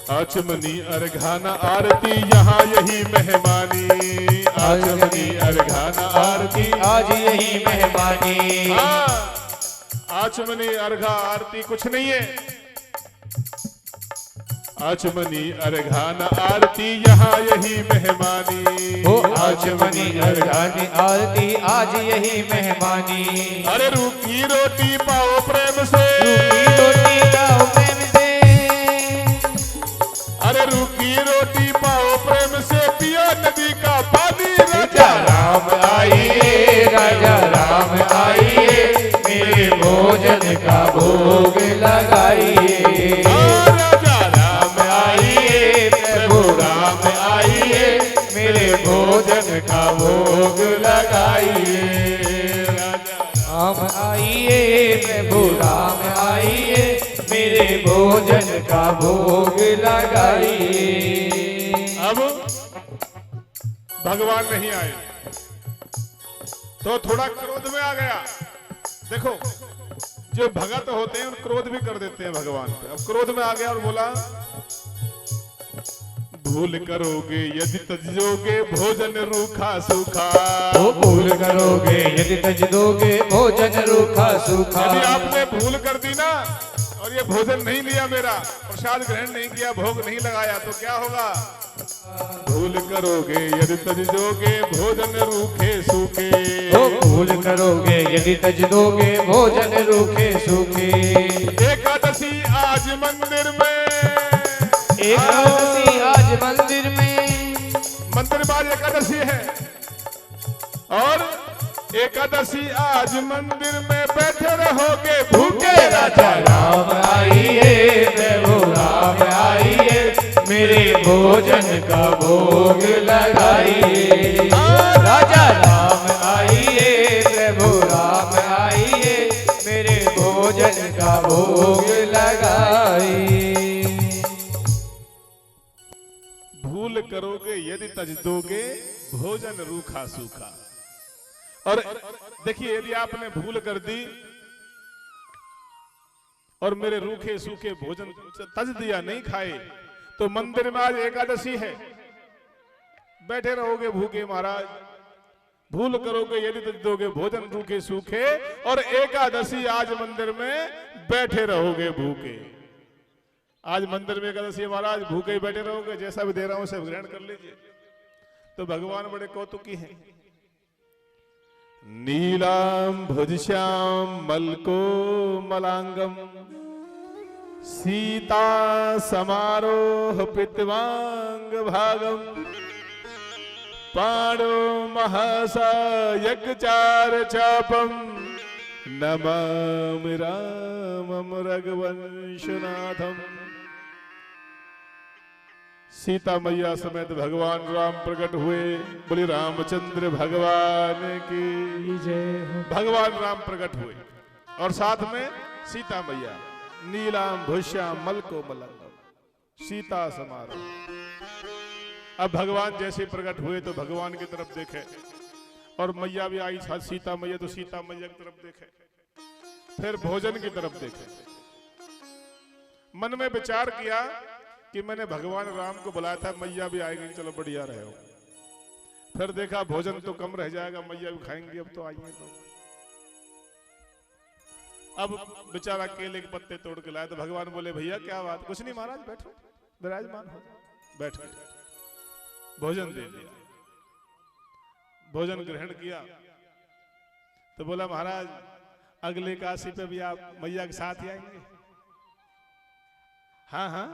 आचमनी अर्घाना आरती यहाँ यही मेहमानी, आचमनी अर्घाना आरती आज यही मेहमानी। हाँ, आचमनी अर्घा आरती कुछ नहीं है, आचमनी अर्घाना आरती यहाँ यही मेहमानी। हो आचमनी अर्घानी आरती आज यही मेहमानी। अरे रूखी रोटी पाओ प्रेम से, रूखी रोटी खाओ प्रेम से, अरे रूखी रोटी पाओ प्रेम से, पियो नदी का पानी। राजा राम आइए, राजा राम आइए, मेरे भोजन का भोग लगाइए। राजा राम आइए, प्रभु राम आइए, मेरे भोजन का भोग लगाइए। राम आइए, प्रभु राम आइए, मेरे भोजन का भोग लगाइए। अब भगवान नहीं आए तो थोड़ा क्रोध में आ गया। देखो जो भगत होते हैं क्रोध भी कर देते हैं भगवान पे। अब क्रोध में आ गया और बोला भूल करोगे यदि तजोगे भोजन रूखा सूखा। वो भूल करोगे यदि तज दोगे भोजन रूखा सूखा। यदि आपने भूल कर दी ना और ये भोजन नहीं लिया, मेरा प्रसाद ग्रहण नहीं किया, भोग नहीं लगाया, तो क्या होगा? भूल करोगे यदि तजोगे भोजन रूखे सूखे। वो भूल करोगे यदि तज दोगे भोजन रूखे सूखे। एकादशी आज मंदिर में, एकादशी आज मंदिर में, मंदिर में आज एकादशी है और एकादशी आज मंदिर में बैठे रहोगे भूखे। राजा राम आइए, प्रभु राम आइए, मेरे भोजन का भोग लगाइए। राजा राम आइए, प्रभु राम आइए, मेरे भोजन का भोग लगाइए। भूल करोगे यदि तज दोगे भोजन रूखा सूखा। और देखिए यदि आपने भूल कर दी और मेरे रूखे सूखे भोजन तज दिया, नहीं खाए, तो मंदिर में आज एकादशी है, बैठे रहोगे भूखे महाराज। भूल करोगे यदि तज दोगे भोजन रूखे सूखे, और एकादशी आज मंदिर में बैठे रहोगे भूखे। आज मंदिर में एकादशी महाराज, भूखे ही बैठे रहोगे, जैसा भी दे रहा हूं सब ग्रहण कर लीजिए। तो भगवान बड़े कौतुकी हैं। नीलाम भुजश्याम मलको मलांगम सीता समारोह पितवांग भागम पाणो महसा यज्ञचार चापम नमामि रामम रघुवंशनाथम। सीता मैया समेत भगवान राम प्रकट हुए। बोली रामचंद्र भगवान की जय। भगवान राम प्रकट हुए और साथ में सीता मैया। नीलाम भुष्याम मलको मलंगम सीता समारोह। अब भगवान जैसे प्रकट हुए तो भगवान की तरफ देखे और मैया भी आई साथ सीता मैया, तो सीता मैया की तरफ देखे, फिर भोजन की तरफ देखे। मन में विचार किया कि मैंने भगवान राम को बुलाया था, मैया भी आएगी, चलो बढ़िया रहे हो। फिर देखा भोजन तो कम रह जाएगा, मैया भी खाएंगी, अब तो आइए। तो अब बेचारा केले के पत्ते तोड़ के लाया, तो भगवान बोले भैया क्या बात? कुछ नहीं महाराज, बैठो विराजमान हो। बैठ गए, भोजन दे दिया, भोजन ग्रहण किया। तो बोला महाराज अगले काशी पे भी आप मैया के साथ ही आएंगे? हाँ हाँ।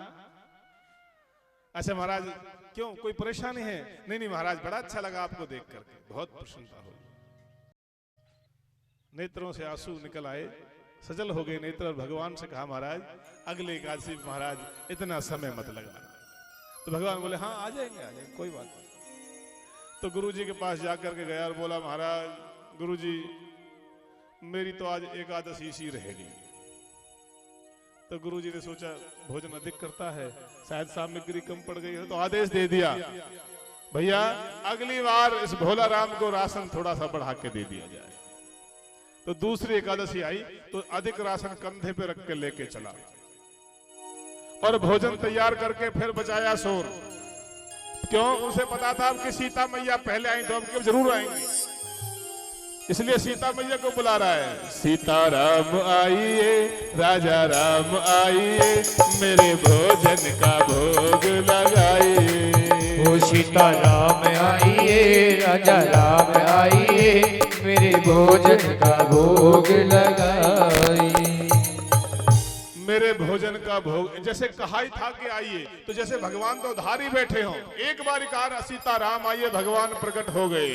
अच्छा महाराज क्यों, कोई परेशानी है? नहीं नहीं महाराज, बड़ा अच्छा लगा आपको देख करके, बहुत प्रसन्नता हुई। नेत्रों से आंसू निकल आए, सजल हो गए नेत्र, और भगवान से कहा महाराज अगले एकादशी महाराज इतना समय मत लगाना। तो भगवान बोले हाँ आ जाएंगे कोई बात नहीं। तो गुरुजी के पास जाकर के गया और बोला महाराज गुरुजी मेरी तो आज एकादशी सी रहेगी। तो गुरुजी ने सोचा भोजन अधिक करता है, शायद सामग्री कम पड़ गई है, तो आदेश दे दिया भैया अगली बार इस भोला राम को राशन थोड़ा सा बढ़ा के दे दिया जाए। तो दूसरी एकादशी आई तो अधिक राशन कंधे पे रख के लेके चला और भोजन तैयार करके फिर बचाया शोर। क्यों? उसे पता था अब कि सीता मैया पहले आई तो अब जरूर आएंगी, इसलिए सीता मैया को बुला रहा है। सीता राम आइए, राजा राम आइए, मेरे भोजन का भोग लगाइए। ओ सीता राम आइए, राजा राम आइए, मेरे भोजन का भोग लगाइए। मेरे भोजन का भोग, जैसे कहा ही था कि आइए, तो जैसे भगवान तो धारी बैठे हों, एक बार कहा सीता राम आइए, भगवान प्रकट हो गए।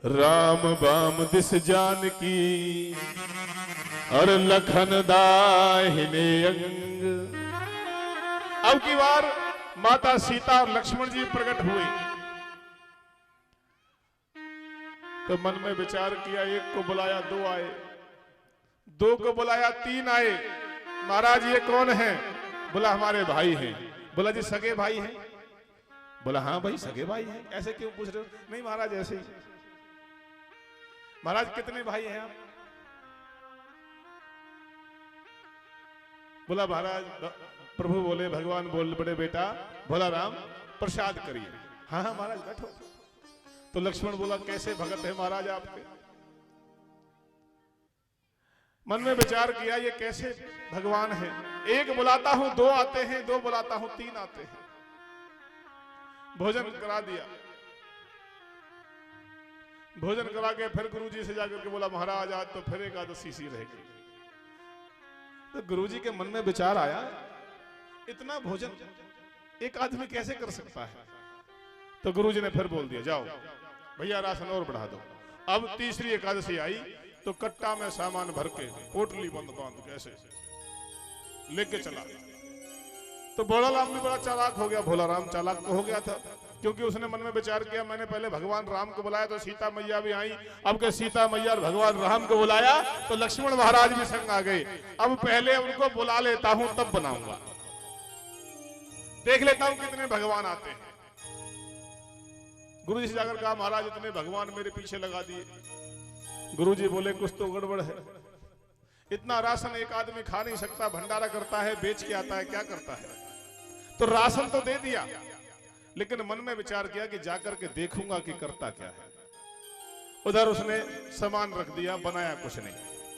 राम बाम दिस जानकी और लखन दाहिने अंग। अब की बार माता सीता और लक्ष्मण जी प्रकट हुए, तो मन में विचार किया, एक को बुलाया दो आए, दो को बुलाया तीन आए। महाराज ये कौन है? बोला हमारे भाई हैं। बोला जी सगे भाई हैं? बोला हाँ भाई सगे भाई हैं। ऐसे क्यों पूछ रहे हो? नहीं महाराज ऐसे ही। महाराज कितने भाई हैं आप? बोला महाराज, प्रभु बोले, भगवान बोल बड़े बेटा भोला राम प्रसाद करिए। हाँ हाँ महाराज बैठो। तो लक्ष्मण बोला कैसे भगत है महाराज आपके? मन में विचार किया ये कैसे भगवान है, एक बुलाता हूं दो आते हैं, दो बुलाता हूं तीन आते हैं। भोजन करा दिया, भोजन करा के फिर गुरुजी से जाकर के बोला महाराज आज तो फिर एकादशी सी रहेगी। तो गुरुजी के मन में विचार आया, इतना भोजन एक आदमी कैसे कर सकता है? तो गुरुजी ने फिर बोल दिया जाओ भैया राशन और बढ़ा दो। अब तीसरी एकादशी आई तो कट्टा में सामान भर के पोटली बंद बांध कैसे लेके चला। तो भोला राम भी बड़ा चालाक हो गया। भोला राम चालाक तो हो गया था, क्योंकि उसने मन में विचार किया मैंने पहले भगवान राम को बुलाया तो सीता मैया भी आई, अब के सीता मैया और भगवान राम को बुलाया तो लक्ष्मण महाराज भी संग आ गए। अब पहले उनको बुला लेता हूं तब बनाऊंगा, देख लेता हूं कितने भगवान आते हैं। गुरुजी से जाकर कहा महाराज इतने भगवान मेरे पीछे लगा दिए। गुरुजी बोले कुछ तो गड़बड़ है, इतना राशन एक आदमी खा नहीं सकता, भंडारा करता है बेच के आता है, क्या करता है? तो राशन तो दे दिया, लेकिन मन में विचार किया कि जाकर के देखूंगा कि करता क्या है। उधर उसने सामान रख दिया, बनाया कुछ नहीं।